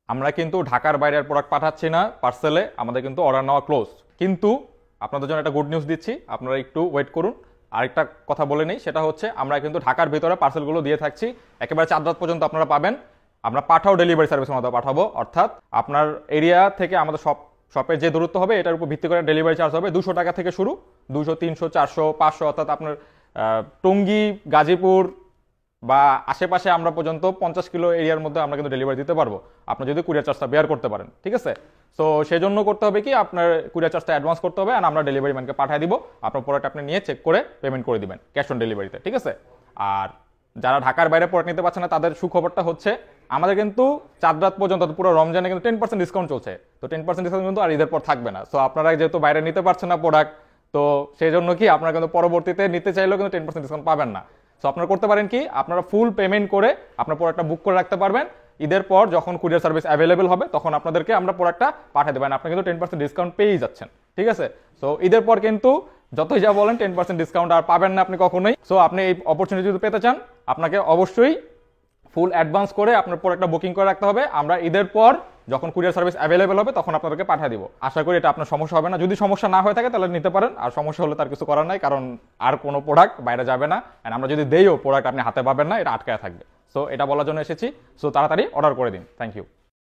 আমরা কিন্তু ঢাকার বাইরের প্রোডাক্ট পাঠাচ্ছি না পার্সেলে, আমাদের কিন্তু অর্ডার নেওয়া ক্লোজ। কিন্তু আপনাদের জন্য একটা গুড নিউজ দিচ্ছি, আপনারা একটু ওয়েট করুন। আরেকটা কথা বলে নেই, সেটা হচ্ছে আমরা কিন্তু ঢাকার ভিতরে পার্সেলগুলো দিয়ে থাকছি, একেবারে চাঁদ রাত পর্যন্ত আপনারা পাবেন। আমরা পাঠাও ডেলিভারি সার্ভিসের মধ্যে পাঠাবো, অর্থাৎ আপনার এরিয়া থেকে আমাদের শপের যে দূরত্ব হবে এটার উপর ভিত্তি করে ডেলিভারি চার্জ হবে 200 টাকা থেকে শুরু, 200, 300, 400, 500, অর্থাৎ আপনার টঙ্গী, গাজীপুর বা আশেপাশে আমরা পর্যন্ত 50 কিলো এরিয়ার মধ্যে আমরা কিন্তু ডেলিভারি দিতে পারবো, আপনি যদি কুরিয়ার চার্জটা বেয়ার করতে পারেন। ঠিক আছে, সো সেই জন্য করতে হবে কি, আপনার কুরিয়ার চার্জটা অ্যাডভান্স করতে হবে, আর আমরা ডেলিভারি ম্যানকে পাঠিয়ে দিব, আপনার প্রোডাক্ট আপনি নিয়ে চেক করে পেমেন্ট করে দিবেন ক্যাশ অন ডেলিভারিতে। ঠিক আছে, আর যারা ঢাকার বাইরে প্রোডাক্ট নিতে পারছে না তাদের সুখবরটা হচ্ছে আমাদের কিন্তু চাঁদ রাত পর্যন্ত পুরো রমজানে কিন্তু 10% ডিসকাউন্ট চলছে। তো 10% ডিসকাউন্ট কিন্তু আর ঈদের পর থাকবে না। সো আপনারা যেহেতু বাইরে নিতে পারছেন না প্রোডাক্ট, তো সেই জন্য কি আপনারা কিন্তু পরবর্তীতে নিতে চাইলেও কিন্তু 10% ডিসকাউন্ট পাবেন না। সো আপনারা করতে পারেন কি, আপনারা ফুল পেমেন্ট করে আপনার প্রোডাক্টটা বুক করে রাখতে পারবেন। ঈদের পর যখন কুরিয়ার সার্ভিস অ্যাভেলেবেল হবে তখন আপনাদেরকে আমরা প্রোডাক্টটা পাঠিয়ে দেবেন, আপনি কিন্তু 10% ডিসকাউন্ট পেয়েই যাচ্ছেন। ঠিক আছে, সো ঈদের পর কিন্তু যতই যা বলেন 10% ডিসকাউন্ট আর পাবেন না আপনি কখনোই। সো আপনি এই অপরচুনিটি যদি পেতে চান, আপনাকে অবশ্যই ফুল অ্যাডভান্স করে আপনার প্রোডাক্টটা বুকিং করে রাখতে হবে। আমরা ঈদের পর যখন কুরিয়ার সার্ভিস অ্যাভেলেবেল হবে তখন আপনাদেরকে পাঠিয়ে দিব। আশা করি এটা আপনার সমস্যা হবে না। যদি সমস্যা না হয়ে থাকে তাহলে নিতে পারেন, আর সমস্যা হলে তার কিছু করার নাই, কারণ আর কোনো প্রোডাক্ট বাইরে যাবে না, এন্ড আমরা যদি দেইও প্রোডাক্ট আপনি হাতে পাবেন না, এটা আটকায় থাকবে। সো এটা বলার জন্য এসেছি। সো তাড়াতাড়ি অর্ডার করে দিন। Thank you.